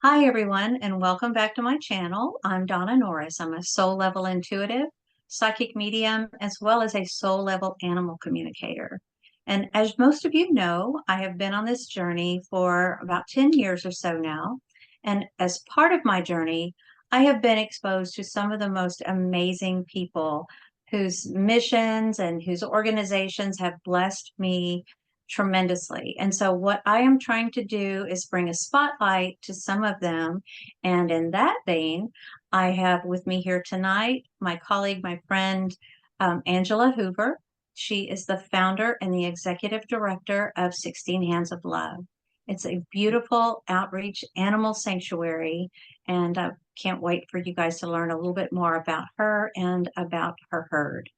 Hi, everyone, and welcome back to my channel. I'm Donna Norris. I'm a soul level intuitive, psychic medium, as well as a soul level animal communicator. And as most of you know, I have been on this journey for about 10 years or so now. And as part of my journey, I have been exposed to some of the most amazing people whose missions and whose organizations have blessed me tremendously. And so, what I am trying to do is bring a spotlight to some of them. And in that vein, I have with me here tonight my colleague, my friend, Angela Hoover. She is the founder and the executive director of 16 Hands of Love. It's a beautiful outreach animal sanctuary, and I can't wait for you guys to learn a little bit more about her and about her herd.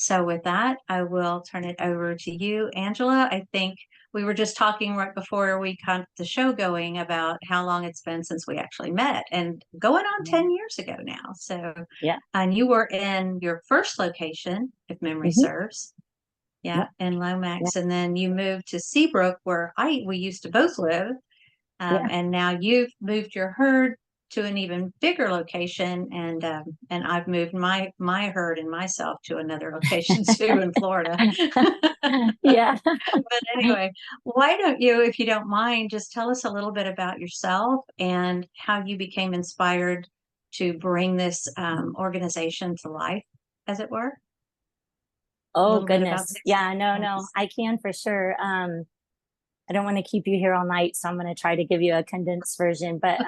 So with that, I will turn it over to you, Angela. I think we were just talking right before we got the show going about how long it's been since we actually met, and going on 10 years ago now. So, Yeah. and you were in your first location, if memory Hmm. serves, yeah, Yep. in Yeah. Lomax, and then you moved to Seabrook, where we used to both live. Yeah. And now you've moved your herd to an even bigger location, and I've moved my herd and myself to another location too in Florida. Yeah. But anyway, why don't you, if you don't mind, just tell us a little bit about yourself and how you became inspired to bring this organization to life, as it were? A Oh little bit about goodness. 16 Yeah, no, Hands. I can for sure. I don't want to keep you here all night, so I'm going to try to give you a condensed version. But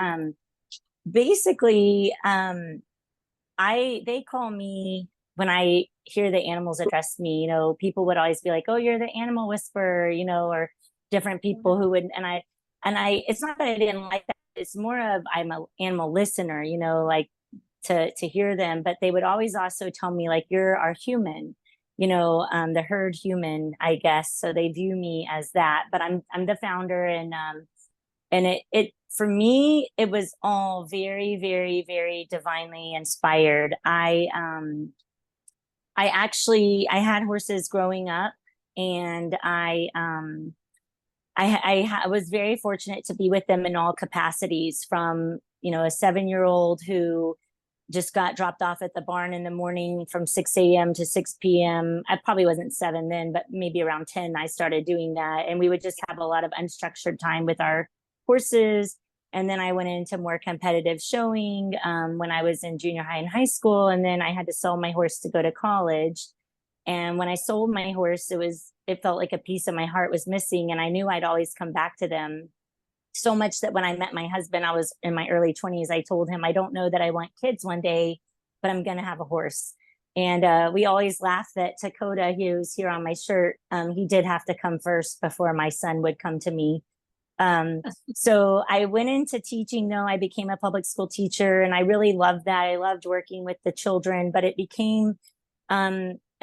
basically, I they call me when I hear the animals address me. People would always be like, "Oh, you're the animal whisperer," or different people who would, and I. It's not that I didn't like that. It's more of I'm a animal listener. Like to hear them, but they would always also tell me like, "You're our human." The herd human, I guess. So they view me as that, but I'm the founder, and it for me it was all very, very, very divinely inspired. I had horses growing up, and I was very fortunate to be with them in all capacities, from a 7-year old who just got dropped off at the barn in the morning from 6 a.m. to 6 p.m. I probably wasn't 7 then, but maybe around 10, I started doing that. And we would just have a lot of unstructured time with our horses. And then I went into more competitive showing when I was in junior high and high school. And then I had to sell my horse to go to college. And when I sold my horse, it felt like a piece of my heart was missing. And I knew I'd always come back to them, so much that when I met my husband, I was in my early 20s. I told him, I don't know that I want kids one day, but I'm going to have a horse. And we always laugh that Takota, who's here on my shirt, he did have to come first before my son would come to me. So I went into teaching, though. I became a public school teacher, and I really loved that. I loved working with the children, but it became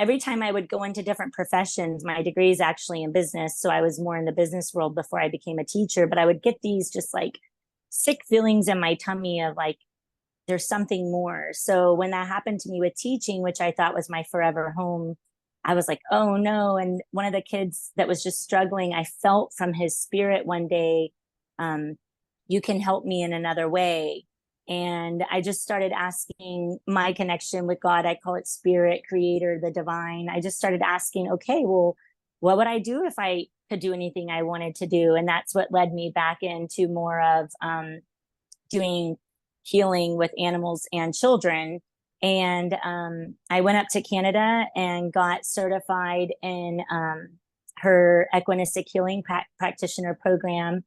every time I would go into different professions. My degree is actually in business, so I was more in the business world before I became a teacher, but I would get these just like sick feelings in my tummy of like, there's something more. So when that happened to me with teaching, which I thought was my forever home, I was like, oh no. And one of the kids that was just struggling, I felt from his spirit one day, um, you can help me in another way. And I just started asking my connection with God. I call it spirit, creator, the divine. I just started asking, okay, well, what would I do if I could do anything I wanted to do? And that's what led me back into more of doing healing with animals and children. And I went up to Canada and got certified in her equinistic healing practitioner program.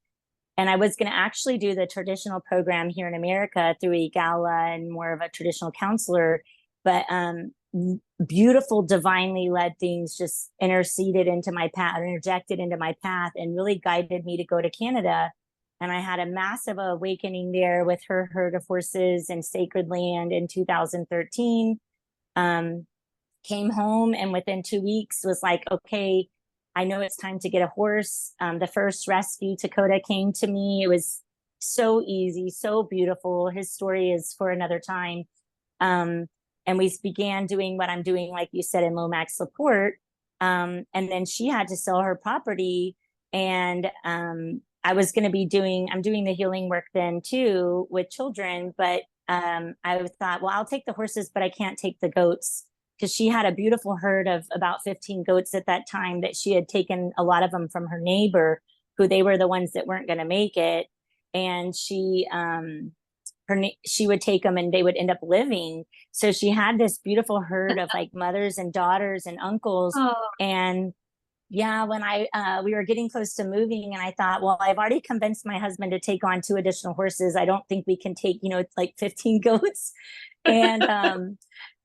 And I was going to actually do the traditional program here in America through a gala and more of a traditional counselor. But beautiful, divinely led things just interceded into my path, interjected into my path, and really guided me to go to Canada. And I had a massive awakening there with her herd of horses in sacred land in 2013. Came home, and within 2 weeks was like, okay, I know it's time to get a horse. The first rescue, Takota, came to me. It was so easy, so beautiful. His story is for another time. And we began doing what I'm doing, like you said, in Lomax support. And then she had to sell her property, and I was going to be I'm doing the healing work then too with children, but I thought, well, I'll take the horses, but I can't take the goats, because she had a beautiful herd of about 15 goats at that time that she had taken a lot of them from her neighbor, who they were the ones that weren't going to make it. And she would take them and they would end up living. So she had this beautiful herd of like mothers and daughters and uncles. Oh, And yeah, when we were getting close to moving, and I thought, well, I've already convinced my husband to take on 2 additional horses. I don't think we can take, like 15 goats. And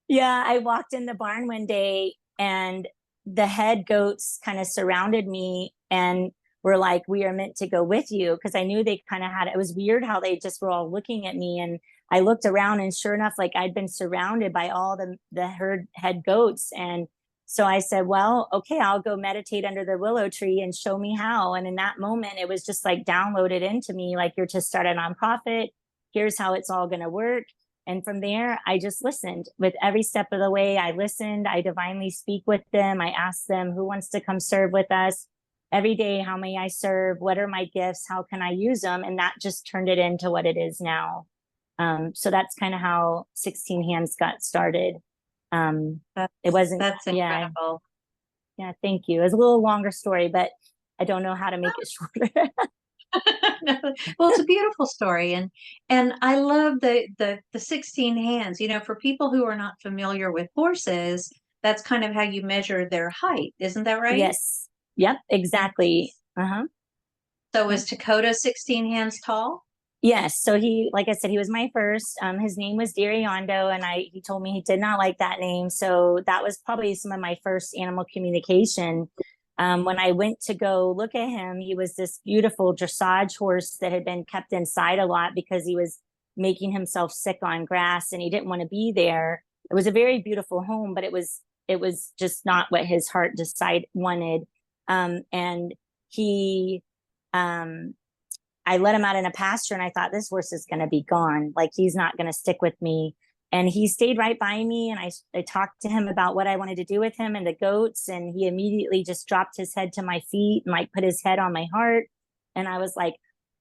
yeah, I walked in the barn one day and the head goats kind of surrounded me and were like, "We are meant to go with you." Because I knew they kind of had, it was weird how they just were all looking at me. And I looked around, and sure enough, like I'd been surrounded by all the herd head goats. And so I said, well, okay, I'll go meditate under the willow tree and show me how. And in that moment, it was just like downloaded into me, like, you're to start a nonprofit. Here's how it's all going to work. And from there, I just listened with every step of the way. I listened. I divinely speak with them. I asked them, who wants to come serve with us every day? How may I serve? What are my gifts? How can I use them? And that just turned it into what it is now. So that's kind of how 16 Hands got started. It wasn't, that's yeah, incredible. yeah, thank you. It's a little longer story, but I don't know how to make it shorter. Well, it's a beautiful story, and I love the 16 hands. For people who are not familiar with horses, that's kind of how you measure their height, isn't that right? Yes. Yep, exactly. Uh-huh. So is Takota 16 hands tall? Yes. So he, like I said, he was my first. His name was Dariondo, and he told me he did not like that name. So that was probably some of my first animal communication. When I went to go look at him, he was this beautiful dressage horse that had been kept inside a lot because he was making himself sick on grass and he didn't want to be there. It was a very beautiful home, but it was just not what his heart wanted. And he um I let him out in a pasture and I thought, this horse is going to be gone. Like, he's not going to stick with me. And he stayed right by me. And I talked to him about what I wanted to do with him and the goats. And he immediately just dropped his head to my feet and like put his head on my heart. And I was like,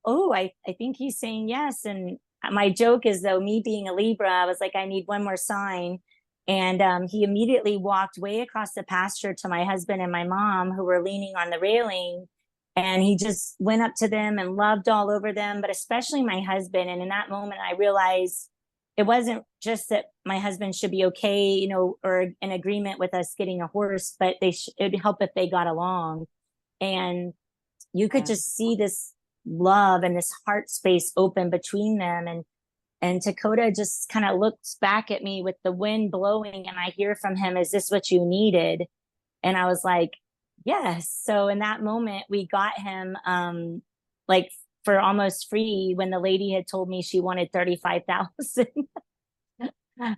oh, I think he's saying yes. And my joke is, though, me being a Libra, I was like, I need one more sign. And he immediately walked way across the pasture to my husband and my mom, who were leaning on the railing, and he just went up to them and loved all over them, but especially my husband. And in that moment, I realized it wasn't just that my husband should be okay, or in agreement with us getting a horse, but it'd help if they got along. And you could Yeah. just see this love and this heart space open between them. And Takota just kind of looks back at me with the wind blowing, and I hear from him, "Is this what you needed?" And I was like, yes. So in that moment, we got him like for almost free, when the lady had told me she wanted 35,000. But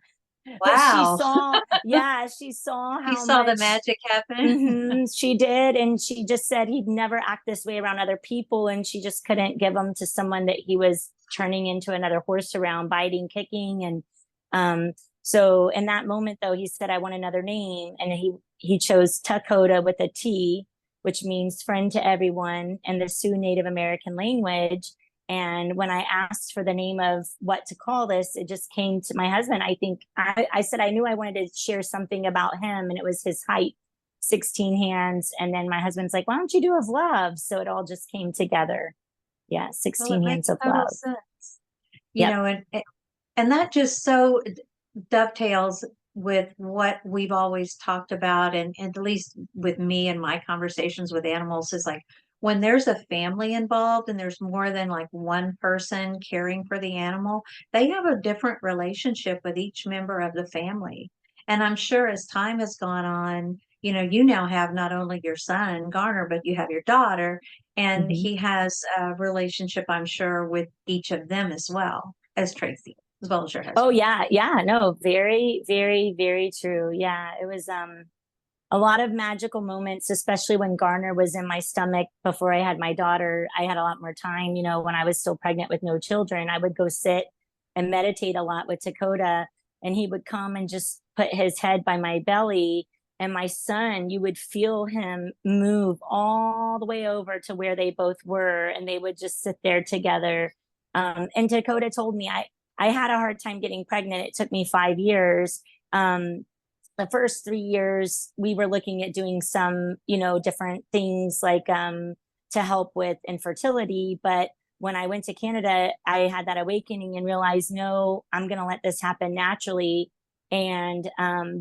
she Wow. saw, yeah, she saw You how saw the much. magic happen. Mhm, she did. And she just said he'd never act this way around other people. And she just couldn't give him to someone that he was turning into another horse around, biting, kicking. And so in that moment, though, he said, "I want another name." And he chose Takota with a T, which means friend to everyone in the Sioux Native American language. And when I asked for the name of what to call this, it just came to my husband. I think I said I knew I wanted to share something about him, and it was his height, 16 hands. And then my husband's like, "Why don't you do of love?" So it all just came together. Yeah, Well, it 16 hands makes of total love. sense. Yep. And that just so dovetails with what we've always talked about, and at least with me and my conversations with animals, is like, when there's a family involved and there's more than like one person caring for the animal, they have a different relationship with each member of the family. And I'm sure as time has gone on, you now have not only your son Garner, but you have your daughter, and Mhm. he has a relationship, I'm sure, with each of them as well as Tracy, as well as your Oh husband. yeah, yeah, no, very, very, very true. Yeah, it was a lot of magical moments, especially when Garner was in my stomach before I had my daughter. I had a lot more time, when I was still pregnant with no children. I would go sit and meditate a lot with Takota, and he would come and just put his head by my belly And my son, you would feel him move all the way over to where they both were, and they would just sit there together. And Takota told me I had a hard time getting pregnant. It took me 5 years. The first 3 years, we were looking at doing some, different things like to help with infertility. But when I went to Canada, I had that awakening and realized, no, I'm going to let this happen naturally. And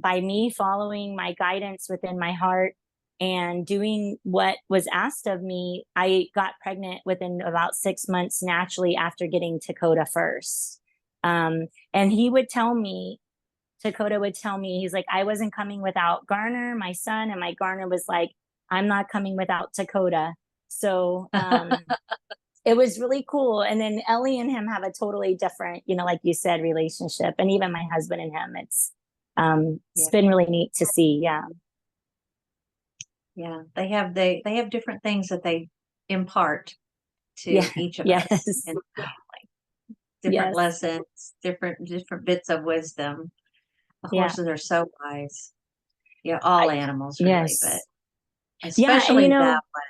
by me following my guidance within my heart and doing what was asked of me, I got pregnant within about 6 months naturally after getting Takota first. And Takota would tell me, he's like, I wasn't coming without Garner, my son, and my Garner was like, I'm not coming without Takota. So it was really cool. And then Ellie and him have a totally different, like you said, relationship. And even my husband and him, it's been really neat to see. Yeah. Yeah. They have different things that they impart to Yeah. each of Yes. us in the family. Different lessons, different bits of wisdom. The horses are so wise. Yeah, all animals really, but especially that one.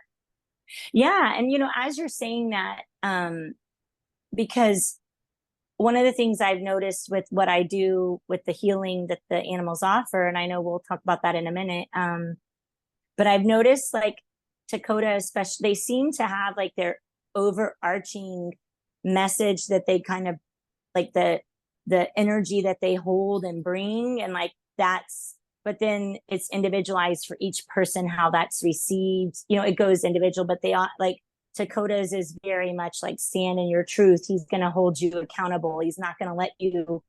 Yeah. And, as you're saying that, because one of the things I've noticed with what I do with the healing that the animals offer, and I know we'll talk about that in a minute, but I've noticed like Takota, especially, they seem to have like their overarching message that they kind of like the energy that they hold and bring, and like but then it's individualized for each person how that's received. It goes individual, but they are like Takota's is very much like stand in your truth. He's going to hold you accountable. He's not going to let you,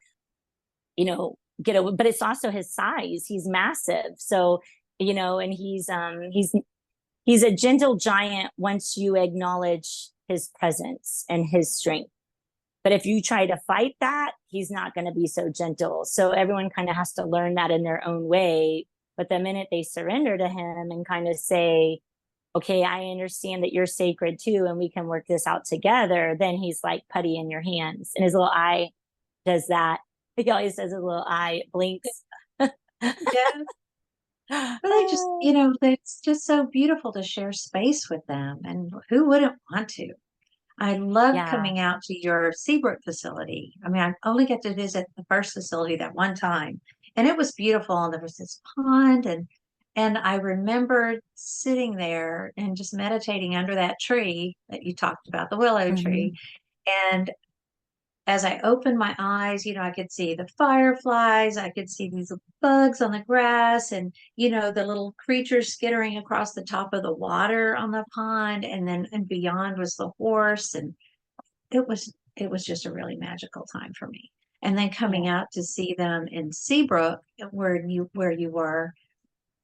get away. But it's also his size. He's massive. So, and he's a gentle giant once you acknowledge his presence and his strength. But if you try to fight that, he's not going to be so gentle. So everyone kind of has to learn that in their own way. But the minute they surrender to him and kind of say, okay, I understand that you're sacred too, and we can work this out together, then he's like putty in your hands. And his little eye does that. He always says his little eye blinks. Yeah. But it's just so beautiful to share space with them. And who wouldn't want to? I love coming out to your Seabrook facility. I mean, I only get to visit the first facility that one time, and it was beautiful. And there was this pond, and I remember sitting there and just meditating under that tree that you talked about, the willow tree. And as I opened my eyes, I could see the fireflies, I could see these bugs on the grass, and, the little creatures skittering across the top of the water on the pond. And beyond was the horse. And it was just a really magical time for me. And then coming out to see them in Seabrook, where you were,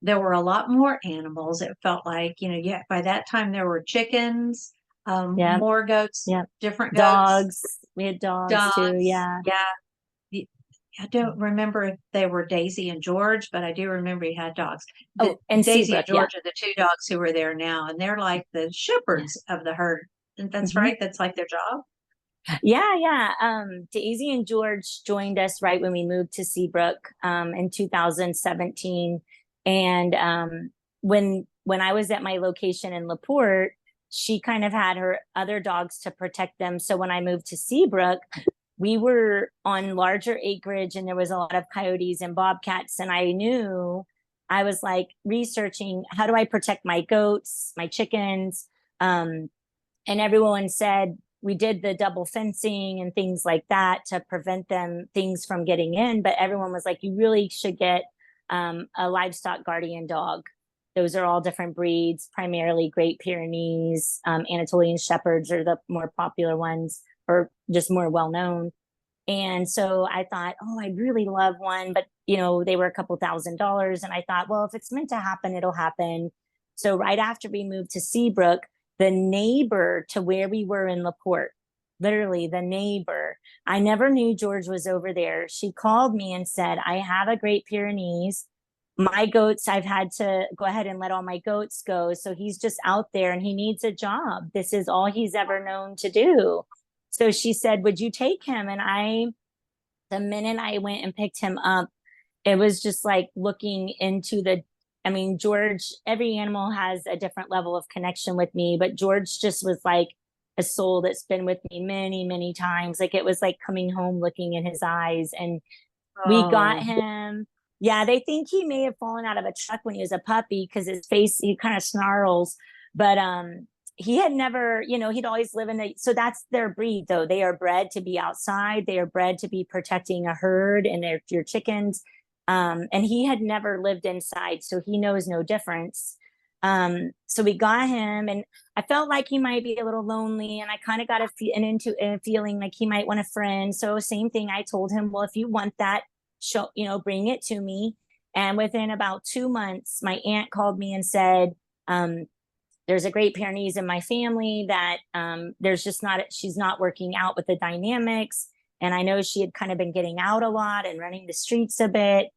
there were a lot more animals. It felt like, by that time there were chickens, more goats, different dogs. goats. We had dogs too. Yeah. Yeah. I don't remember if they were Daisy and George, but I do remember he had dogs. And Daisy Seabrook, and George are the two dogs who are there now, and they're like the shepherds of the herd. That's right. That's like their job. Yeah. Daisy and George joined us right when we moved to Seabrook in 2017. And when I was at my location in LaPorte, she kind of had her other dogs to protect them. So when I moved to Seabrook, we were on larger acreage and there was a lot of coyotes and bobcats. And I was like researching, how do I protect my goats, my chickens? And everyone said, we did the double fencing and things like that to prevent things from getting in. But everyone was like, you really should get a livestock guardian dog. Those are all different breeds, primarily Great Pyrenees, Anatolian Shepherds are the more popular ones, or just more well-known. And so I thought, oh, I'd really love one, but they were a couple $1,000s. And I thought, well, if it's meant to happen, it'll happen. So right after we moved to Seabrook, the neighbor to where we were in LaPorte, literally the neighbor, I never knew George was over there. She called me and said, I have a Great Pyrenees. My goats, I've had to go ahead and let all my goats go. So he's just out there and he needs a job. This is all he's ever known to do. So she said, would you take him? And the minute I went and picked him up, it was just like looking into I mean, George, every animal has a different level of connection with me, but George just was like a soul that's been with me many, many times. Like it was like coming home looking in his eyes. And we got Oh, him. Yeah, they think he may have fallen out of a truck when he was a puppy because his face, he kind of snarls. But he had never, he'd always live in a, so that's their breed though. They are bred to be outside. They are bred to be protecting a herd and your chickens. And he had never lived inside, so he knows no difference. So we got him, and I felt like he might be a little lonely, and I kind of got a feeling like he might want a friend. So same thing, I told him, well, if you want that, show, bring it to me. And within about 2 months, my aunt called me and said, there's a Great Pyrenees in my family that there's just not, she's not working out with the dynamics. And I know she had kind of been getting out a lot and running the streets a bit.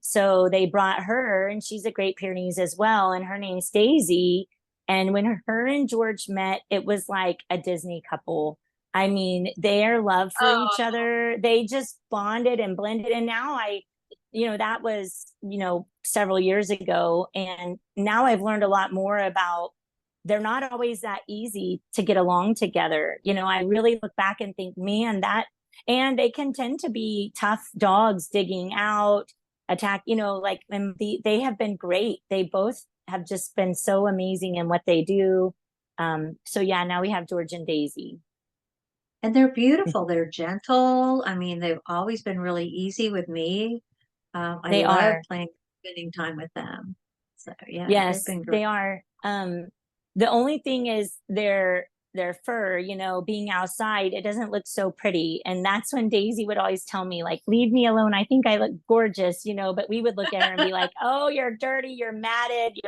So they brought her, and she's a Great Pyrenees as well. And her name's Daisy. And when her and George met, it was like a Disney couple. I mean, their love for each oh, other, they just bonded and blended. And now that was, several years ago. And now I've learned a lot more about they're not always that easy to get along together. I really look back and think, man, and they can tend to be tough dogs digging out, attack, like, and they have been great. They both have just been so amazing in what they do. So yeah, now we have George and Daisy. and they're beautiful. They're gentle. I mean, they've always been really easy with me. I They love are. spending time with them. So yeah, they've Yes, been great. they are. The only thing is their fur, being outside, it doesn't look so pretty. And that's when Daisy would always tell me, like, leave me alone. I think I look gorgeous, but we would look at her and be like, oh, you're dirty, you're matted,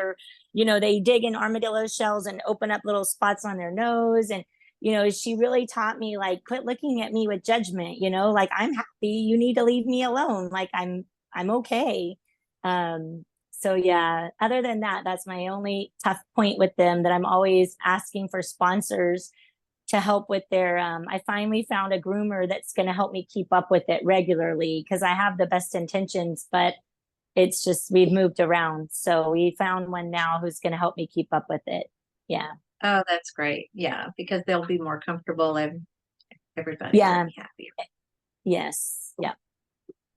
they dig in armadillo shells and open up little spots on their nose. And, she really taught me, like, quit looking at me with judgment, like, I'm happy, you need to leave me alone. Like I'm okay. So yeah, other than that, that's my only tough point with them, that I'm always asking for sponsors to help with their I finally found a groomer that's going to help me keep up with it regularly, because I have the best intentions, but it's just we've moved around. So we found one now who's going to help me keep up with it. Yeah. Oh, that's great. Yeah, because they'll be more comfortable and everybody will Yeah. be happy. Yes. Yeah.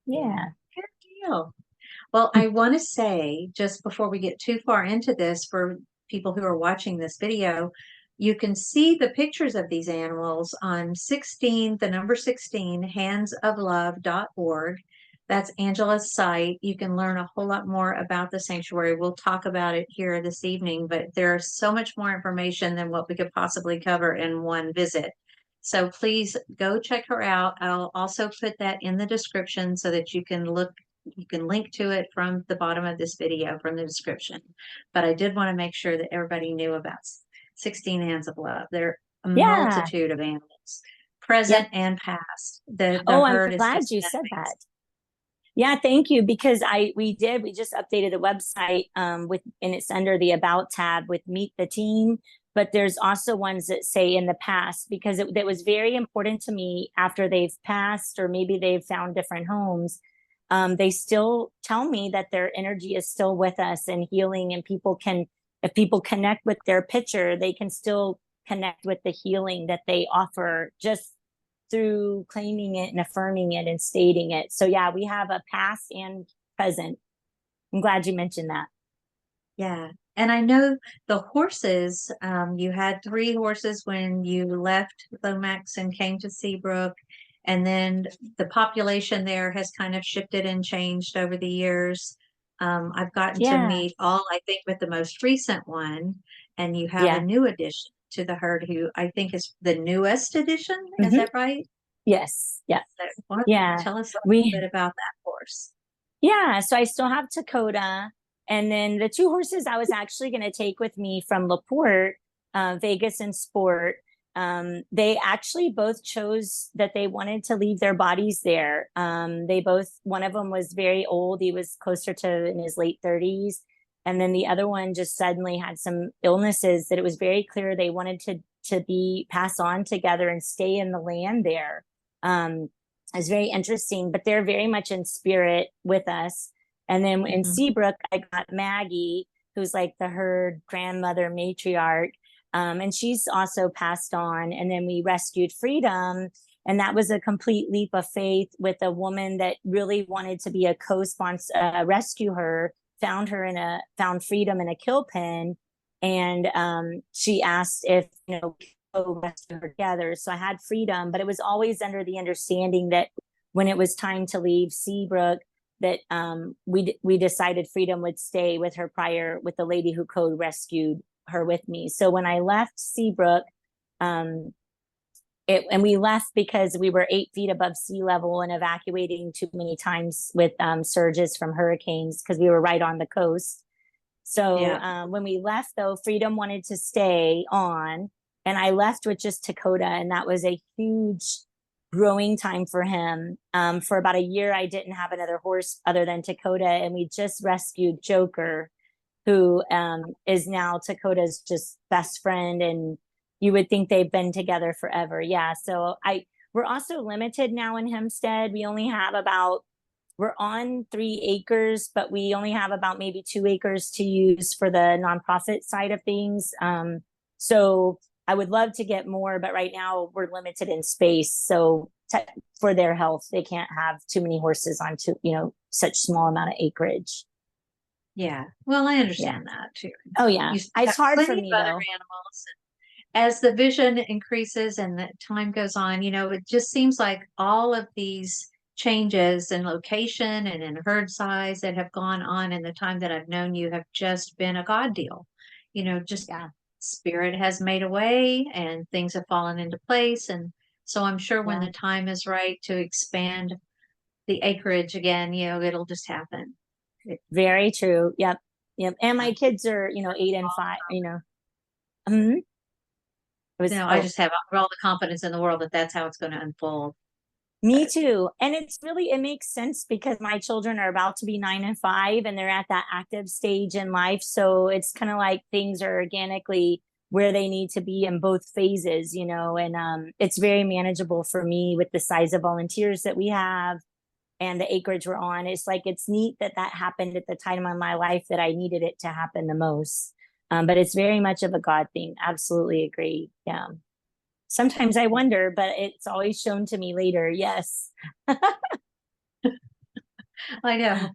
Yeah, Yeah. good deal. Well, I want to say just before we get too far into this, for people who are watching this video, you can see the pictures of these animals on 16, the number 16, handsoflove.org. That's Angela's site. You can learn a whole lot more about the sanctuary. We'll talk about it here this evening, but there's so much more information than what we could possibly cover in one visit. So please go check her out. I'll also put that in the description so that you can link to it from the bottom of this video from the description. But I did want to make sure that everybody knew about 16 Hands of Love. There are a Yeah. multitude of animals, Yep. present and past. The Oh, I'm herd is glad just you been said amazing. that. Yeah, thank you. Because we just updated the website and it's under the about tab with meet the team. But there's also ones that say in the past, because it was very important to me after they've passed, or maybe they've found different homes. They still tell me that their energy is still with us and healing, and if people connect with their picture, they can still connect with the healing that they offer, just through claiming it and affirming it and stating it. So yeah, we have a past and present. I'm glad you mentioned that. Yeah. And I know the horses, you had three horses when you left Lomax and came to Seabrook. And then the population there has kind of shifted and changed over the years. I've gotten to Yeah. meet all, I think, with the most recent one. And you have a Yeah. new addition to the herd who I think is the newest addition. Is Hmm. that right? Yes. Yeah. So, why don't you Yeah. tell us a little We bit about that horse? Yeah, so I still have Takota. And then the two horses I was actually going to take with me from LaPorte, Vegas and Sport, they actually both chose that they wanted to leave their bodies there. One of them was very old. He was closer to in his late 30s. And then the other one just suddenly had some illnesses that it was very clear they wanted to be pass on together and stay in the land there. Is very interesting, but they're very much in spirit with us. And then in Mhm. Seabrook, I got Maggie, who's like the herd grandmother matriarch. And she's also passed on. And then we rescued Freedom. And that was a complete leap of faith with a woman that really wanted to be a co-sponsor, rescue her, found Freedom in a kill pen. And she asked if, rescue her together. So I had Freedom, but it was always under the understanding that when it was time to leave Seabrook, that we decided Freedom would stay with her with the lady who co-rescued her with me. So when I left Seabrook, and we left because we were 8 feet above sea level and evacuating too many times with surges from hurricanes because we were right on the coast. So Yeah. when we left, though, Freedom wanted to stay on, and I left with just Takota, and that was a huge growing time for him. For about a year, I didn't have another horse other than Takota, and we just rescued Joker, who is now Takota's just best friend, and you would think they've been together forever. Yeah. So we're also limited now in Hempstead. We're on 3 acres, but we only have about maybe 2 acres to use for the nonprofit side of things. So I would love to get more, but right now we're limited in space. So for their health, they can't have too many horses on such small amount of acreage. Yeah. Well, I Yeah. understand that too. Oh yeah. You still It's have hard for plenty me of other though. animals. As the vision increases and the time goes on, it just seems like all of these changes in location and in herd size that have gone on in the time that I've known you have just been a God deal. Just Yeah. spirit has made a way and things have fallen into place. And so I'm sure when Yeah. the time is right to expand the acreage again, it'll just happen. It, Very true. Yep. Yep. And my absolutely. kids are, 8 and 5, Mhm. It was, No, I oh, just have all the confidence in the world that that's how it's going to unfold. me But too. And it makes sense because my children are about to be 9 and 5 and they're at that active stage in life. So it's kind of like things are organically where they need to be in both phases, and it's very manageable for me with the size of volunteers that we have and the acreage we're on. It's like, it's neat that that happened at the time of my life that I needed it to happen the most. But it's very much of a God thing. Absolutely agree. Yeah. Sometimes I wonder, but it's always shown to me later. Yes. I know.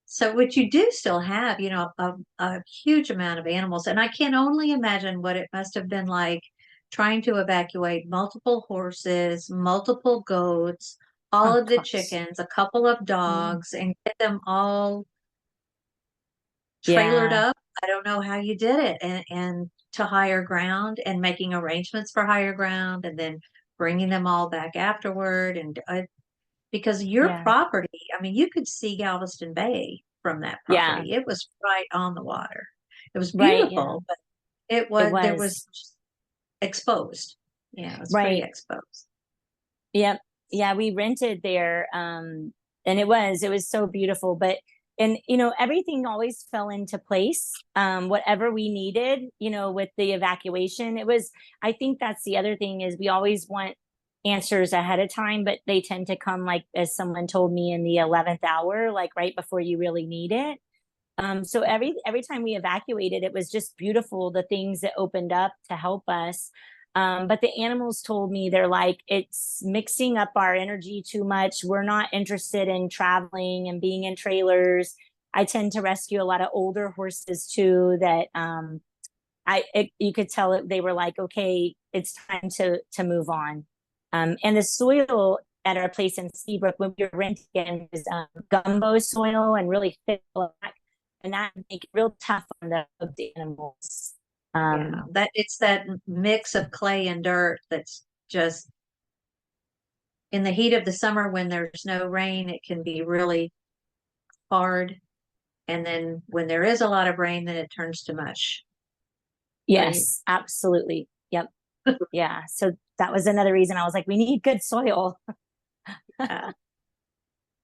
So, what you do still have, a huge amount of animals. And I can only imagine what it must have been like trying to evacuate multiple horses, multiple goats, all Oh of the gosh. chickens, a couple of Yeah. dogs, and get them all trailered Yeah. up. I don't know how you did it. And to higher ground and making arrangements for higher ground and then bringing them all back afterward. And because your Yeah. property, I mean, you could see Galveston Bay from that Yeah. property. It was right on the water. It was Right. Yeah. beautiful, but It there was. was exposed. It's pretty Right. exposed. Yep. Yeah. We rented there. And it was so beautiful. But, and, everything always fell into place. Whatever we needed, with the evacuation, I think that's the other thing is we always want answers ahead of time, but they tend to come like, as someone told me, in the 11th hour, like right before you really need it. So every time we evacuated, it was just beautiful, the things that opened up to help us. But the animals told me, they're like, it's mixing up our energy too much. We're not interested in traveling and being in trailers. I tend to rescue a lot of older horses too. That you could tell it, they were like, okay, it's time to move on. And the soil at our place in Seabrook when we were renting was gumbo soil and really thick black, and that make it real tough on the animals. Yeah, Um, it's that mix of clay and dirt that's just in the heat of the summer when there's no rain, it can be really hard. And then when there is a lot of rain, then it turns to mush. Right. yes, absolutely. Yep. Yeah. So that was another reason I was like, we need good soil. Yeah,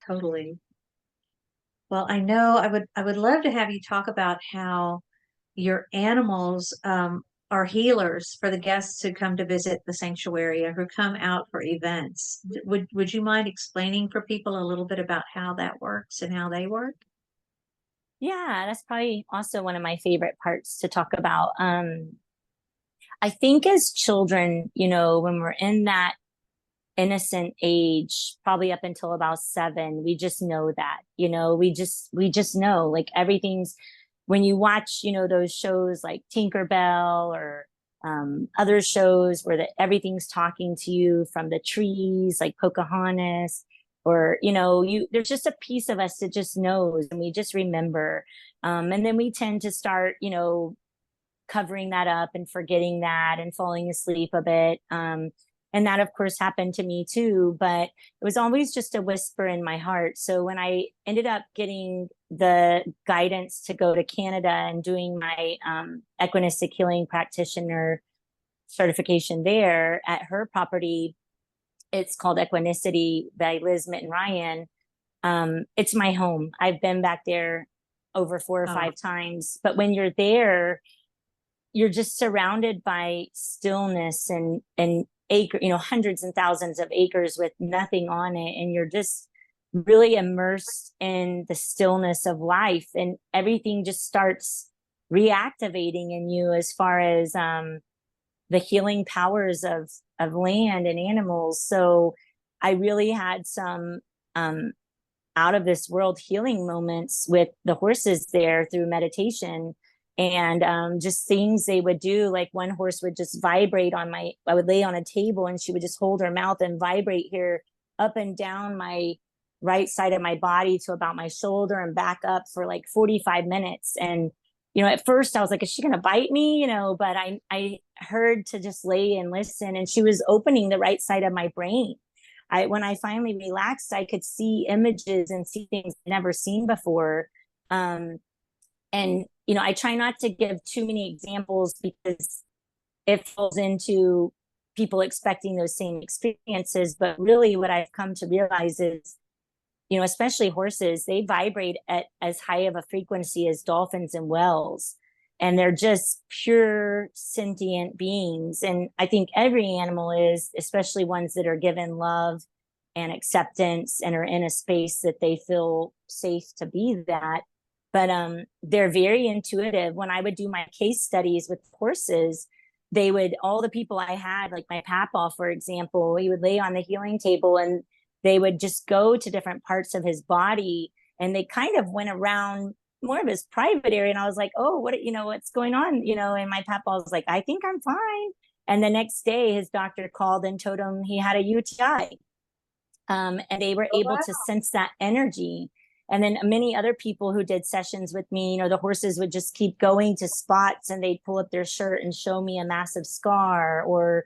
totally. Well, I know I would love to have you talk about how your animals are healers for the guests who come to visit the sanctuary or who come out for events. Would you mind explaining for people a little bit about how that works and how they work? Yeah, that's probably also one of my favorite parts to talk about. I think as children, when we're in that innocent age, probably up until about 7, we just know that, we just know, like, everything's, when you watch, those shows like Tinkerbell or other shows where everything's talking to you from the trees, like Pocahontas, or, there's just a piece of us that just knows and we just remember. And then we tend to start, covering that up and forgetting that and falling asleep a bit. And that, of course, happened to me too, but it was always just a whisper in my heart. So when I ended up getting the guidance to go to Canada and doing my equinistic healing practitioner certification there at her property, it's called Equinicity by Liz Mitten Ryan. It's my home. I've been back there over 4 or Oh, 5 times, but when you're there, you're just surrounded by stillness and acre, hundreds and thousands of acres with nothing on it, and you're just really immersed in the stillness of life, and everything just starts reactivating in you as far as the healing powers of land and animals. So I really had some out of this world healing moments with the horses there through meditation, and just things they would do. Like, one horse would just vibrate on I would lay on a table and she would just hold her mouth and vibrate here up and down my right side of my body to about my shoulder and back up for like 45 minutes. And, at first I was like, is she going to bite me? But I heard to just lay and listen, and she was opening the right side of my brain. When I finally relaxed, I could see images and see things I'd never seen before. And I try not to give too many examples because it falls into people expecting those same experiences. But really what I've come to realize is, especially horses, they vibrate at as high of a frequency as dolphins and whales. And they're just pure sentient beings. And I think every animal is, especially ones that are given love and acceptance and are in a space that they feel safe to be that. But they're very intuitive. When I would do my case studies with horses, all the people I had, like my papaw, for example, he would lay on the healing table and they would just go to different parts of his body, and they kind of went around more of his private area. And I was like, oh, what's going on? And my papaw was like, I think I'm fine. And the next day his doctor called and told him he had a UTI. And they were oh, able wow. to sense that energy. And then many other people who did sessions with me, the horses would just keep going to spots and they'd pull up their shirt and show me a massive scar. Or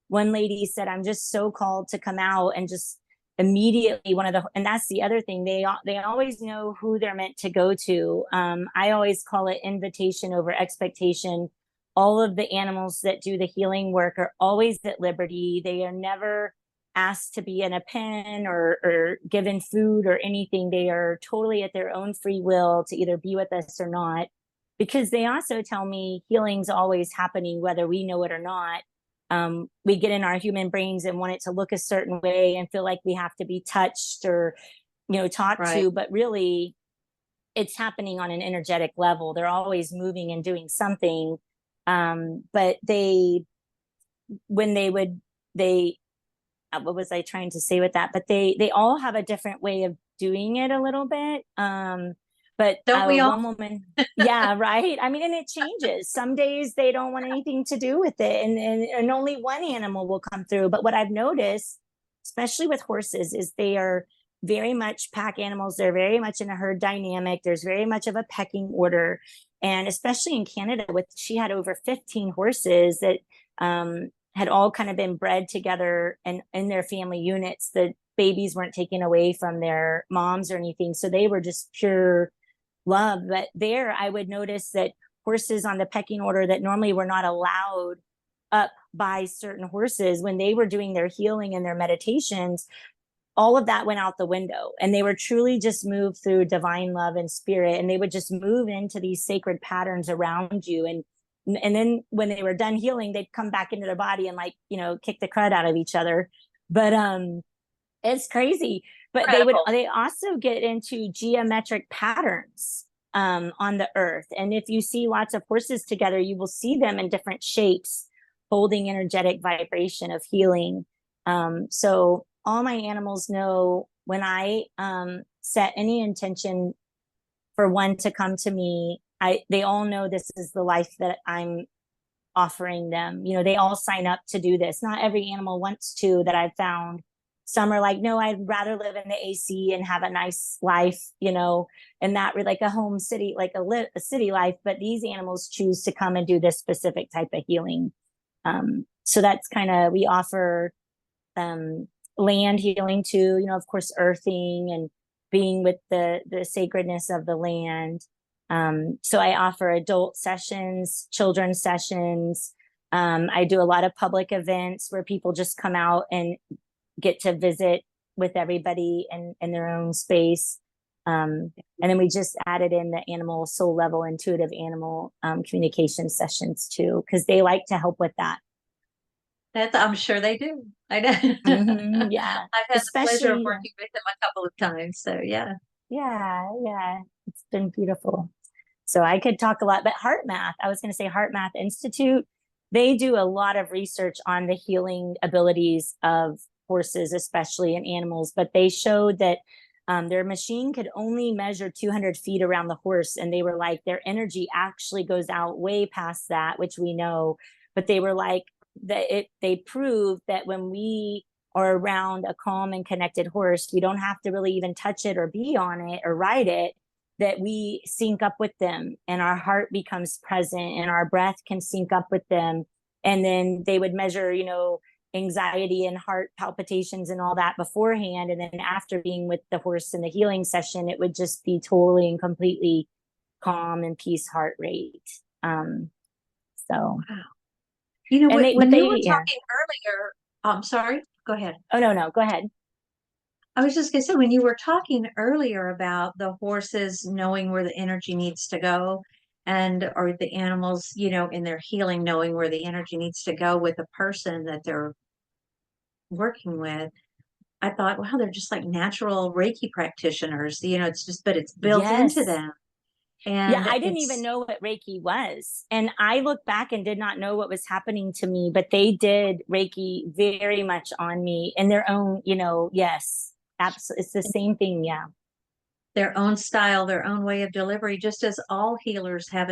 one lady said, I'm just so called to come out, and just immediately and that's the other thing. They always know who they're meant to go to. I always call it invitation over expectation. All of the animals that do the healing work are always at liberty. They are never asked to be in a pen or given food or anything. They are totally at their own free will to either be with us or not, because they also tell me healing's always happening whether we know it or not. We get in our human brains and want it to look a certain way and feel like we have to be touched or talked Right. to, but really it's happening on an energetic level. They're always moving and doing something. But when they what was I trying to say with that? But they all have a different way of doing it a little bit. But Don't we all? one woman, yeah, right. I mean, and it changes. Some days they don't want anything to do with it, and only one animal will come through. But what I've noticed, especially with horses, is they are very much pack animals. They're very much in a herd dynamic. There's very much of a pecking order, and especially in Canada, she had over 15 horses that had all kind of been bred together and in their family units. The babies weren't taken away from their moms or anything, so they were just pure love. But there I would notice that horses on the pecking order that normally were not allowed up by certain horses, when they were doing their healing and their meditations, all of that went out the window, and they were truly just moved through divine love and spirit, and they would just move into these sacred patterns around you. And And then when they were done healing, they'd come back into their body and like, kick the crud out of each other. But it's crazy. But Incredible. they also get into geometric patterns on the earth. And if you see lots of horses together, you will see them in different shapes, holding energetic vibration of healing. So all my animals know when I set any intention for one to come to me, they all know this is the life that I'm offering them. They all sign up to do this. Not every animal wants to, that I've found. Some are like, no, I'd rather live in the AC and have a nice life, and not like a home city, like a city life. But these animals choose to come and do this specific type of healing. So that's kind of, we offer land healing too, of course, earthing and being with the sacredness of the land. So I offer adult sessions, children's sessions. I do a lot of public events where people just come out and get to visit with everybody in their own space. And then we just added in the animal soul level intuitive animal communication sessions too, because they like to help with that. I'm sure they do. I know. Mm-hmm, yeah. I've had the pleasure of Especially, working with them a couple of times. So yeah. yeah. It's been beautiful. So I could talk a lot, but Heart Math, I was going to say Heart Math Institute, they do a lot of research on the healing abilities of horses, especially in animals, but they showed that their machine could only measure 200 feet around the horse. And they were like, their energy actually goes out way past that, which we know. But they were like, they proved that when we are around a calm and connected horse, we don't have to really even touch it or be on it or ride it, that we sync up with them and our heart becomes present and our breath can sync up with them. And then they would measure, anxiety and heart palpitations and all that beforehand. And then after being with the horse in the healing session, it would just be totally and completely calm and peace heart rate. So, Wow. but When you were yeah. talking earlier, I'm sorry, go ahead. Oh, no, go ahead. I was just going to say, when you were talking earlier about the horses knowing where the energy needs to go, or the animals, in their healing, knowing where the energy needs to go with the person that they're working with, I thought, wow, they're just like natural Reiki practitioners. But it's built into Yes. them. Yeah, And I didn't even it's, know what Reiki was. And I look back and did not know what was happening to me, but they did Reiki very much on me in their own, yes, absolutely. It's the same thing. Yeah. their own style, their own way of delivery, just as all healers have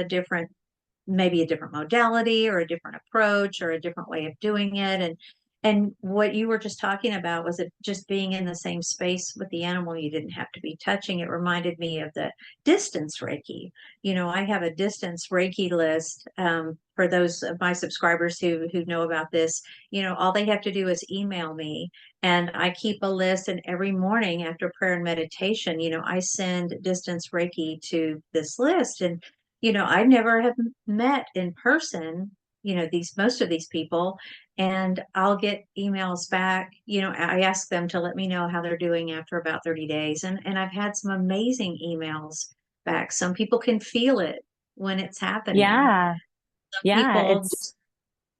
maybe a different modality or a different approach or a different way of doing it. And what you were just talking about was it just being in the same space with the animal. You didn't have to be touching. It reminded me of the distance Reiki. I have a distance Reiki list, for those of my subscribers who know about this. All they have to do is email me, and I keep a list. And every morning after prayer and meditation, I send distance Reiki to this list. And I never have met in person, most of these people, and I'll get emails back. I ask them to let me know how they're doing after about 30 days. And I've had some amazing emails back. Some people can feel it when it's happening. Yeah. Some Yeah. people It's, just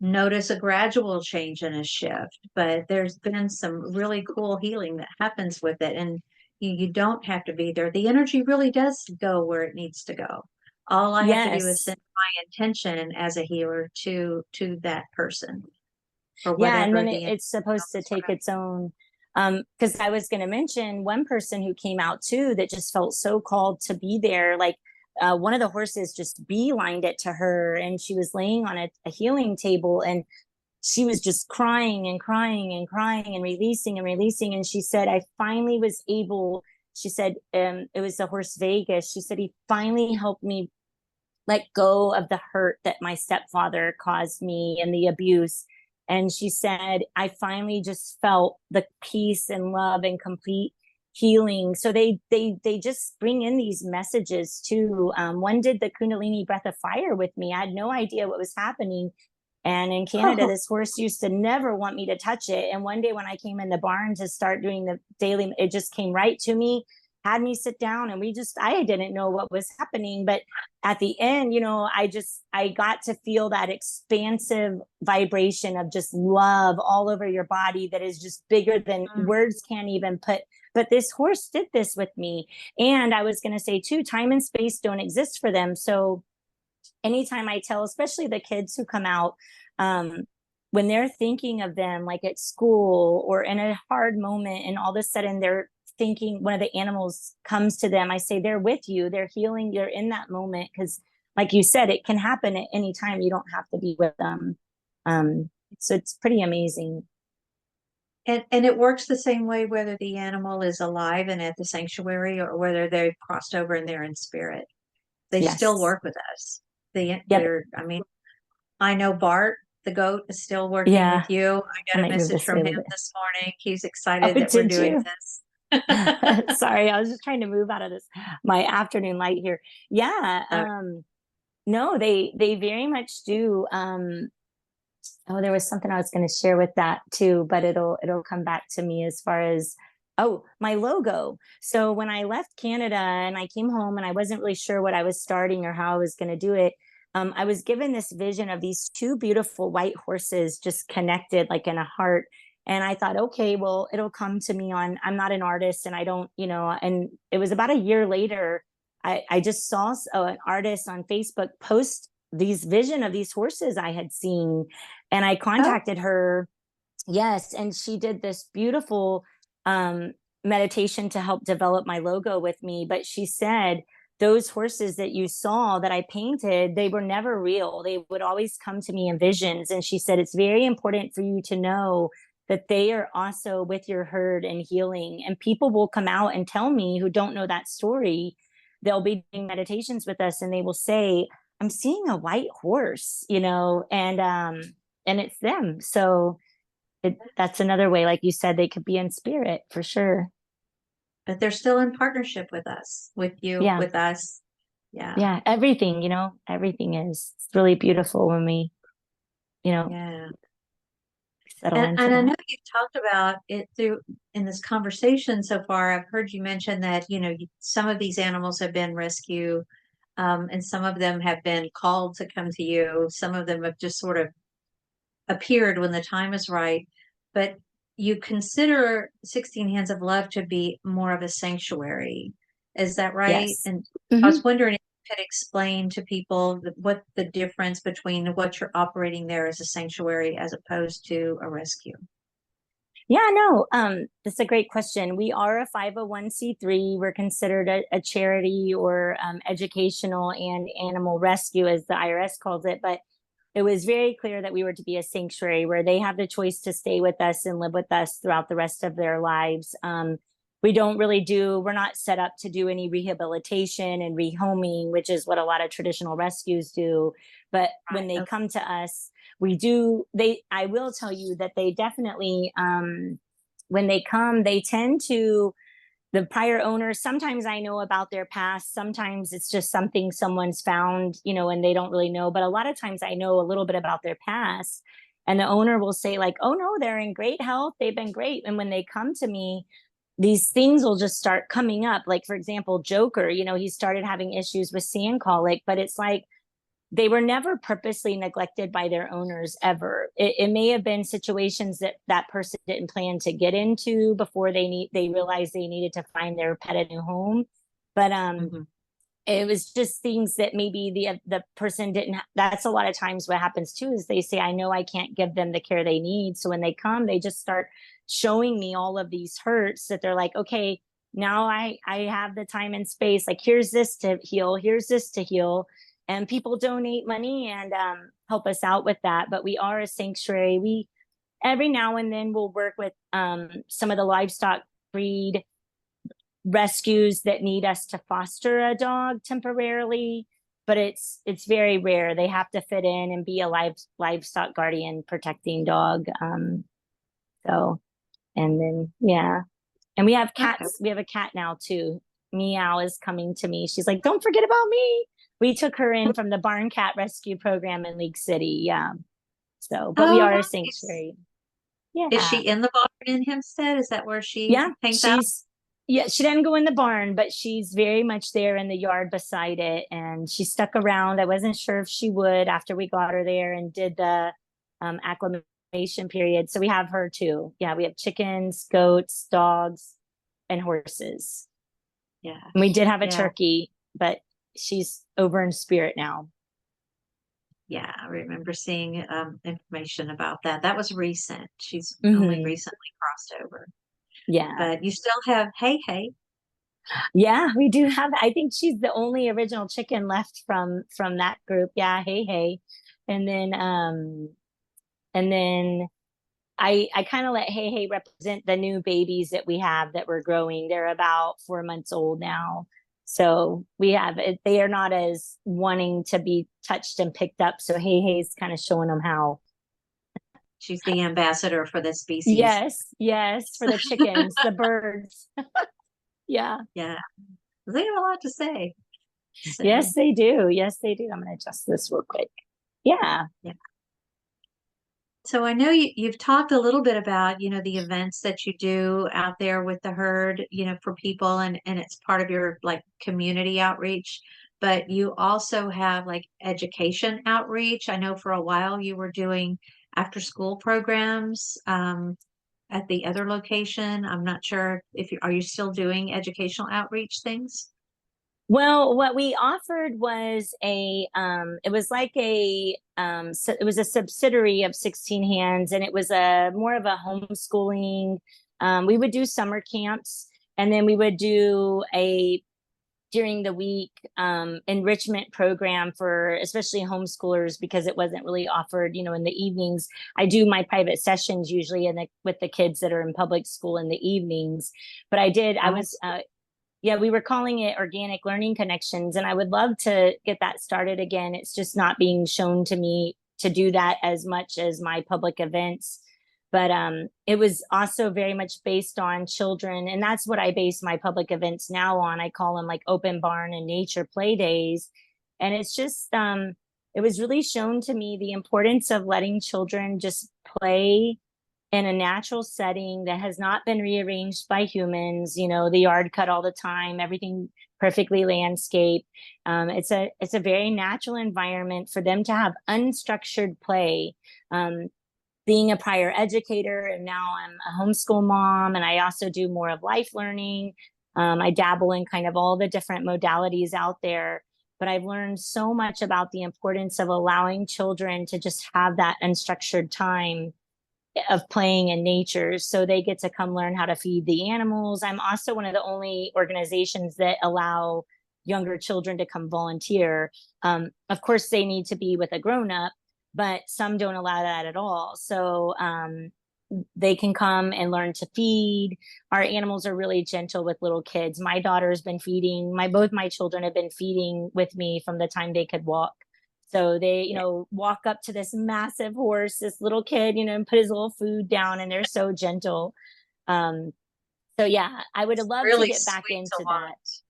notice a gradual change and a shift, but there's been some really cool healing that happens with it. And you don't have to be there. The energy really does go where it needs to go. All I have to do is yes. send my intention as a healer to that person for Yeah. And whatever then the it's supposed to take its own, because I was going to mention one person who came out too that just felt so called to be there. Like one of the horses just beelined it to her, and she was laying on a healing table, and she was just crying and crying and crying and releasing and releasing. And she said, I finally was able, she said, it was the horse Vegas. She said, he finally helped me let go of the hurt that my stepfather caused me and the abuse. And she said, I finally just felt the peace and love and complete healing. So they just bring in these messages too. One did the Kundalini breath of fire with me. I had no idea what was happening. And in Canada, Oh, this horse used to never want me to touch it. And one day when I came in the barn to start doing the daily, it just came right to me, had me sit down, and I didn't know what was happening. But at the end, I got to feel that expansive vibration of just love all over your body that is just bigger than Mm. words can't even put. But this horse did this with me. And I was going to say too, time and space don't exist for them. So anytime I tell, especially the kids who come out, um, when they're thinking of them, like at school or in a hard moment, and all of a sudden they're thinking one of the animals comes to them, I say, they're with you, they're healing, you're in that moment. Because, like you said, it can happen at any time. You don't have to be with them. So it's pretty amazing. And it works the same way whether the animal is alive and at the sanctuary or whether they've crossed over and they're in spirit. They still Yes. work with us. Yep. I mean, I know Bart, the goat, is still working with Yeah. you. I I got a might move message this way from a him little bit. this morning. He's Oh, excited that we're did doing you? this. Sorry, I was just trying to move out of this my afternoon light here. Yeah. Uh, No, they very much do. Oh, there was something I was going to share with that too, but it'll come back to me as far as, oh, my logo. So when I left Canada and I came home and I wasn't really sure what I was starting or how I was going to do it, I was given this vision of these two beautiful white horses just connected like in a heart. And I thought, okay, well, it'll come to me on, I'm not an artist and I don't, and it was about a year later, I just saw an artist on Facebook post these vision of these horses I had seen, and I oh, contacted her. Yes, and she did this beautiful um, meditation to help develop my logo with me. But she said, those horses that you saw that I painted, they were never real. They would always come to me in visions. And she said, it's very important for you to know that they are also with your herd and healing. And people will come out and tell me, who don't know that story, they'll be doing meditations with us and they will say, I'm seeing a white horse, and it's them. So that's another way, like you said, they could be in spirit for sure. but they're still in partnership with us, with you, Yeah. with us. Yeah. Yeah. Everything, everything is, it's really beautiful when we, you know, Yeah. settle into And I that. know you've talked about it through in this conversation so far. I've heard you mention that, some of these animals have been rescued, and some of them have been called to come to you. Some of them have just sort of appeared when the time is right. But you consider 16 Hands of Love to be more of a sanctuary. Is that right? Yes. And I Hmm. was wondering if you could explain to people what the difference between what you're operating there as a sanctuary as opposed to a rescue. Yeah, no, that's a great question. We are a 501(c)(3). We're considered a charity or educational and animal rescue, as the IRS calls it. But it was very clear that we were to be a sanctuary where they have the choice to stay with us and live with us throughout the rest of their lives. We're not set up to do any rehabilitation and rehoming, which is what a lot of traditional rescues do. But when they Right. come to us, I will tell you that they definitely, when they come, they tend to, the prior owners, sometimes I know about their past, sometimes it's just something someone's found, and they don't really know, but a lot of times I know a little bit about their past, and the owner will say like, oh no, they're in great health, they've been great. And when they come to me, these things will just start coming up. Like, for example, Joker, he started having issues with sand colic, but it's like they were never purposely neglected by their owners ever. It may have been situations that that person didn't plan to get into before they realized they needed to find their pet a new home. But Hmm. it was just things that maybe the person didn't that's a lot of times what happens too, is they say, I know I can't give them the care they need. So when they come, they just start showing me all of these hurts that they're like, okay, now I have the time and space, like here's this to heal, here's this to heal. And people donate money and help us out with that. But we are a sanctuary. We every now and then we'll work with some of the livestock breed rescues that need us to foster a dog temporarily, but it's very rare. They have to fit in and be a livestock guardian protecting dog. So, and then yeah, and we have Okay. cats. We have a cat now too. Meow is coming to me. She's like, don't forget about me. We took her in from the barn cat rescue program in League City. Yeah. So, but we Oh, are a nice. sanctuary. Is Yeah. she in the barn in Hempstead? Is that where she Yeah. hangs out? She's Yeah, she didn't go in the barn, but she's very much there in the yard beside it. And she stuck around. I wasn't sure if she would after we got her there and did the acclimation period. So we have her too. Yeah, we have chickens, goats, dogs, and horses. Yeah. And we did have a Yeah. turkey, but she's over in spirit now. Yeah. I remember seeing information about that. That was recent. She's only Hmm. recently crossed over. Yeah. But you still have Hey Hey. Yeah, we do have. I think she's the only original chicken left from that group. Yeah, hey hey. And then and then I kind of let Hey Hey represent the new babies that we have that we're growing. They're about 4 months old now. So we have it, they are not as wanting to be touched and picked up. So Hey Hey's kind of showing them how. She's the ambassador for the species. Yes, yes, for the chickens, the birds. Yeah. Yeah. They have a lot to say. So, Yes, they do. Yes, they do. I'm going to adjust this real quick. Yeah. yeah. So I know you've talked a little bit about, the events that you do out there with the herd, for people and it's part of your like community outreach, but you also have like education outreach. I know for a while you were doing after school programs at the other location. I'm not sure if are you still doing educational outreach things? Well, what we offered was it was like it was a subsidiary of 16 Hands, and it was a more of a homeschooling. We would do summer camps, and then we would do a during the week enrichment program for especially homeschoolers because it wasn't really offered, in the evenings. I do my private sessions usually with the kids that are in public school in the evenings, but I Oh, was yeah, we were calling it organic learning connections, and I would love to get that started again. It's just not being shown to me to do that as much as my public events. But it was also very much based on children, and that's what I base my public events now on. I call them like open barn and nature play days, and it's just it was really shown to me the importance of letting children just play in a natural setting that has not been rearranged by humans, the yard cut all the time, everything perfectly landscaped. It's a very natural environment for them to have unstructured play. Being a prior educator and now I'm a homeschool mom, and I also do more of life learning. I dabble in kind of all the different modalities out there, but I've learned so much about the importance of allowing children to just have that unstructured time of playing in nature, so they get to come learn how to feed the animals. I'm also one of the only organizations that allow younger children to come volunteer. Of course they need to be with a grown up, but some don't allow that at all. So they can come and learn to feed. Our animals are really gentle with little kids. My daughter's been feeding, both my children have been feeding with me from the time they could walk. So they, walk up to this massive horse, this little kid, and put his little food down, and they're so gentle. Um, so yeah, I would it's love to really get back sweet to into that. watch.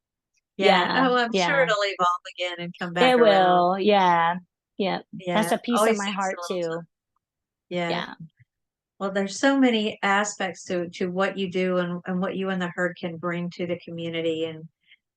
Yeah. Yeah, Oh, I'm sure yeah, it'll evolve again and come back it around. will. Yeah, yeah. That's Yeah. a piece of Always my takes heart a little too. time. Yeah. Yeah, Well, there's so many aspects to what you do and what you and the herd can bring to the community and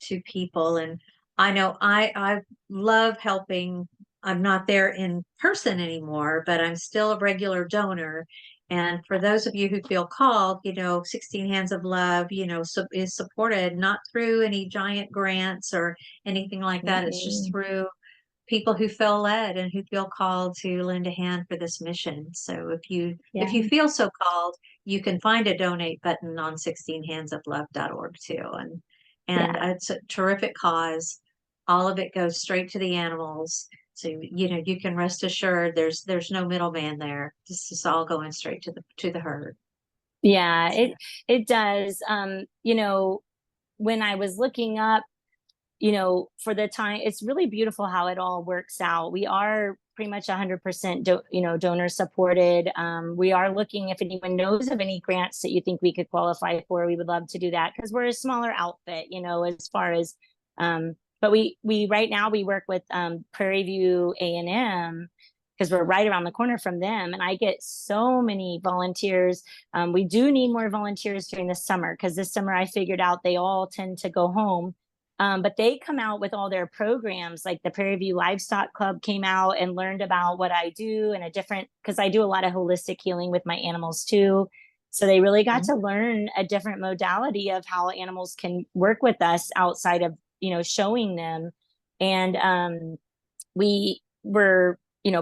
to people. And I know I love helping. I'm not there in person anymore, but I'm still a regular donor. And for those of you who feel called, 16 Hands of Love, is supported not through any giant grants or anything like that. It's just mm-mm. through people who feel led and who feel called to lend a hand for this mission. So if you Yeah, feel so called, you can find a donate button on 16handsoflove.org too. And yeah. it's a terrific cause. All of it goes straight to the animals. So you can rest assured there's no middleman there. This is all going straight to the herd. Yeah, So it does. When I was looking up, for the time, it's really beautiful how it all works out. We are pretty much 100% donor supported. We are looking, if anyone knows of any grants that you think we could qualify for, we would love to do that because we're a smaller outfit, as far as but we right now we work with Prairie View A&M because we're right around the corner from them. And I get so many volunteers. We do need more volunteers during the summer, because this summer I figured out they all tend to go home. But they come out with all their programs, like the Prairie View Livestock Club came out and learned about what I do, and a different, because I do a lot of holistic healing with my animals too. So they really got to learn a different modality of how animals can work with us outside of, showing them. And we were,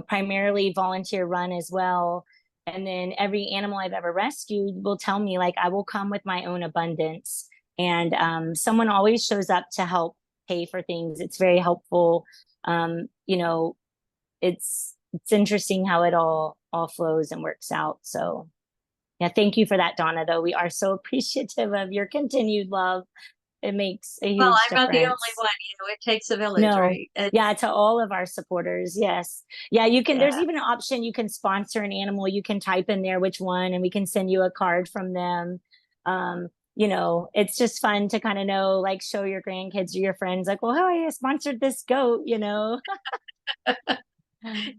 primarily volunteer run as well. And then every animal I've ever rescued will tell me, like, I will come with my own abundance. And someone always shows up to help pay for things. It's very helpful. It's interesting how it all flows and works out. So yeah, thank you for that, Donna, though. We are so appreciative of your continued love. It makes a Well, huge I'm not the only difference. one. It takes a village, No. right? Yeah, to all of our supporters. Yes. Yeah, you can, Yeah. there's even an option, you can sponsor an animal. You can type in there which one, and we can send you a card from them. It's just fun to kind of know, like, show your grandkids or your friends, like, well, oh, I sponsored this goat, and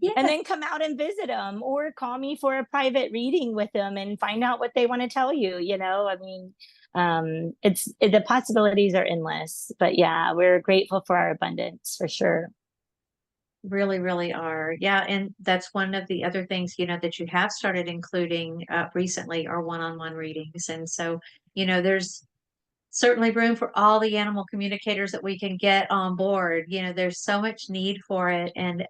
Yeah. then come out and visit them, or call me for a private reading with them and find out what they want to tell you. I mean, the possibilities are endless. But yeah, we're grateful for our abundance, for sure. Really, really are. Yeah. And that's one of the other things, that you have started including recently are one-on-one readings. And so, there's certainly room for all the animal communicators that we can get on board. There's so much need for it. And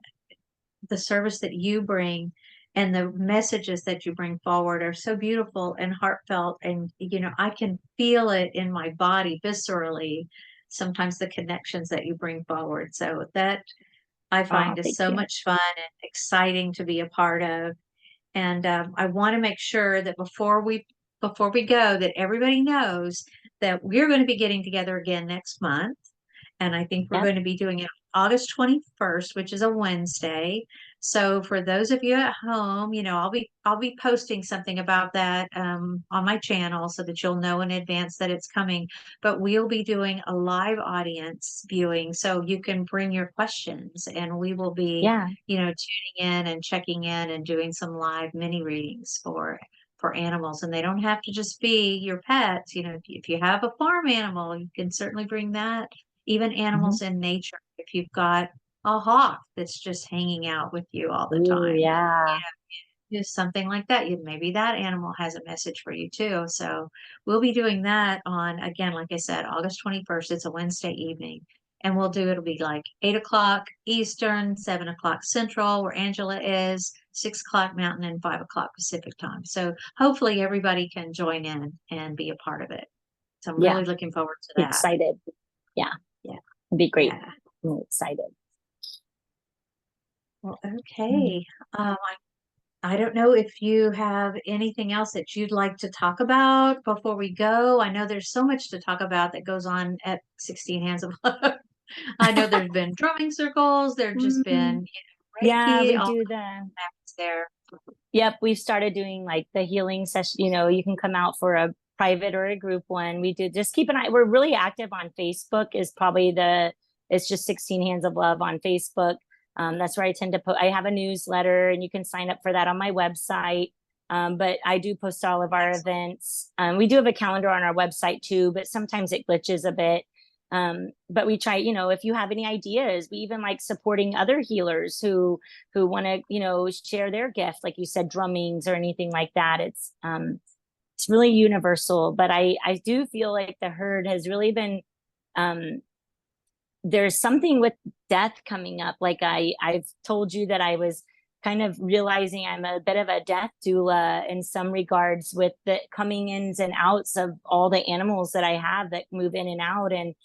the service that you bring and the messages that you bring forward are so beautiful and heartfelt. And, I can feel it in my body viscerally, sometimes the connections that you bring forward. So that I Oh, find is thank so you. much fun and exciting to be a part of. And I want to make sure that before we go, that everybody knows that we're going to be getting together again next month. And I think we're Yep. going to be doing it August 21st, which is a Wednesday. So for those of you at home, I'll be posting something about that on my channel so that you'll know in advance that it's coming. But we'll be doing a live audience viewing, so you can bring your questions, and we will be, Yeah. tuning in and checking in and doing some live mini readings for animals. And they don't have to just be your pets. If you have a farm animal, you can certainly bring that. Even Mhm. animals in nature, if you've got a hawk that's just hanging out with you all the Ooh, time, yeah. just something like that. Maybe that animal has a message for you too. So we'll be doing that on, again, like I said, August 21st. It's a Wednesday evening. And it'll be like 8 o'clock Eastern, 7 o'clock Central, where Angela is, 6 o'clock Mountain, and 5 o'clock Pacific time. So hopefully everybody can join in and be a part of it. So I'm Yeah. really looking forward to Be that. excited. Yeah. Yeah. It'd be great. Yeah. I'm excited. Well, Mm. okay. I don't know if you have anything else that you'd like to talk about before we go. I know there's so much to talk about that goes on at 16 Hands of Love. I know there's been drumming circles, there's just Mm. been, Yeah, Reiki, we all do the, happens there. yep, we've started doing like the healing session. You can come out for a private or a group one. We do, just keep an eye. We're really active on Facebook, is probably it's just 16 Hands of Love on Facebook. That's where I tend to put, I have a newsletter, and you can sign up for that on my website. But I do post all of our Excellent. events. We do have a calendar on our website too, but sometimes it glitches a bit. But we try, if you have any ideas, we even like supporting other healers who want to, share their gift, like you said, drummings or anything like that. It's really universal. But I do feel like the herd has really been, um, there's something with death coming up. Like I've told you that I was kind of realizing I'm a bit of a death doula in some regards, with the coming ins and outs of all the animals that I have that move in and out. And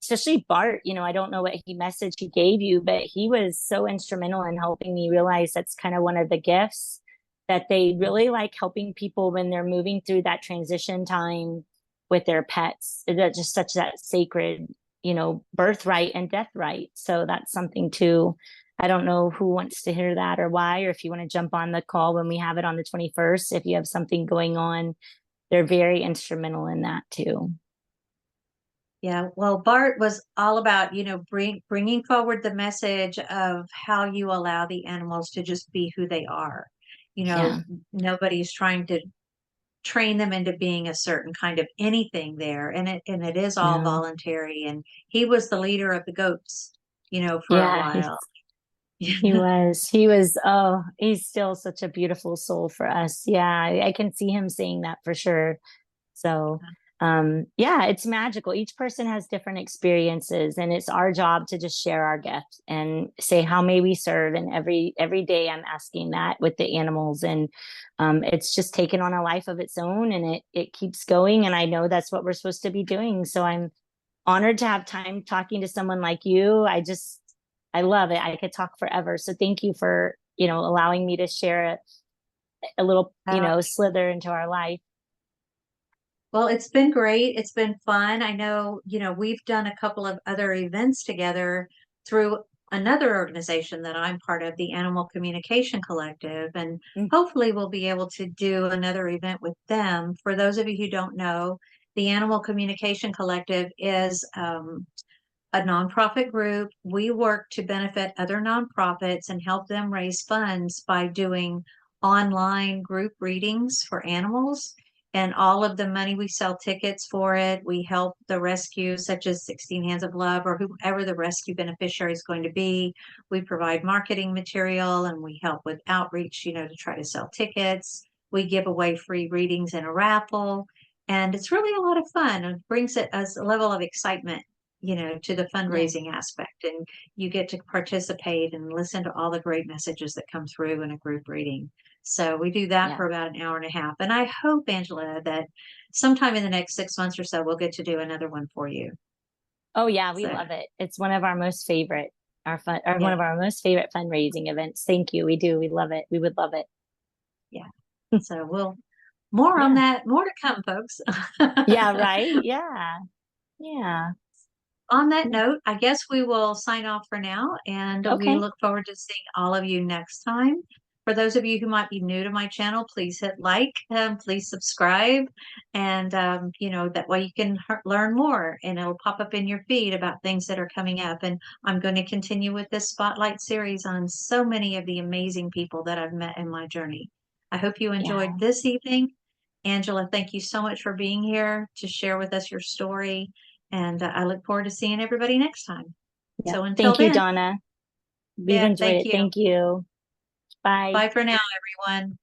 especially Bart, I don't know what message he gave you, but he was so instrumental in helping me realize that's kind of one of the gifts, that they really like helping people when they're moving through that transition time with their pets. That's just such that sacred, birthright and death right. So that's something too. I don't know who wants to hear that or why, or if you want to jump on the call when we have it on the 21st, if you have something going on. They're very instrumental in that too. Yeah, well, Bart was all about, bringing forward the message of how you allow the animals to just be who they are. Yeah, Nobody's trying to train them into being a certain kind of anything there, and it is all no, voluntary. And he was the leader of the goats, for a yeah, while. oh, he's still such a beautiful soul for us. Yeah, I can see him saying that for sure. So, yeah, it's magical. Each person has different experiences, and it's our job to just share our gift and say, how may we serve? And every day I'm asking that with the animals, and it's just taken on a life of its own, and it keeps going. And I know that's what we're supposed to be doing. So I'm honored to have time talking to someone like you. I love it. I could talk forever. So thank you for, allowing me to share a little, Uh, slither into our life. well, it's been great. It's been fun. I know, we've done a couple of other events together through another organization that I'm part of, the Animal Communication Collective, and Mm. hopefully we'll be able to do another event with them. For those of you who don't know, the Animal Communication Collective is a nonprofit group. We work to benefit other nonprofits and help them raise funds by doing online group readings for animals. And all of the money, we sell tickets for it. We help the rescue, such as 16 Hands of Love or whoever the rescue beneficiary is going to be. We provide marketing material and we help with outreach, to try to sell tickets. We give away free readings in a raffle. And it's really a lot of fun. It brings it as a level of excitement, to the Yeah. fundraising aspect. And you get to participate and listen to all the great messages that come through in a group reading. So we do that Yeah. for about an hour and a half. And I hope, Angela, that sometime in the next 6 months or so, we'll get to do another one for you. Oh yeah, we So, love it. It's one of our most favorite, or one yeah, of our most favorite fundraising events. Thank you. We do. We love it. We would love it. yeah. So we'll more on Yeah. that, more to come, folks. Yeah, right. Yeah. Yeah. On that note, I guess we will sign off for now, and we Okay. look forward to seeing all of you next time. For those of you who might be new to my channel, please hit like, please subscribe, and that way you can learn more, and it'll pop up in your feed about things that are coming up. And I'm going to continue with this spotlight series on so many of the amazing people that I've met in my journey. I hope you Yeah. enjoyed this evening. Angela, thank you so much for being here to share with us your story. And I look forward to seeing everybody next time. Yeah. So until Thank you, then, Donna. We've yeah, enjoyed thank it. you. Thank you. Bye. Bye for now, everyone.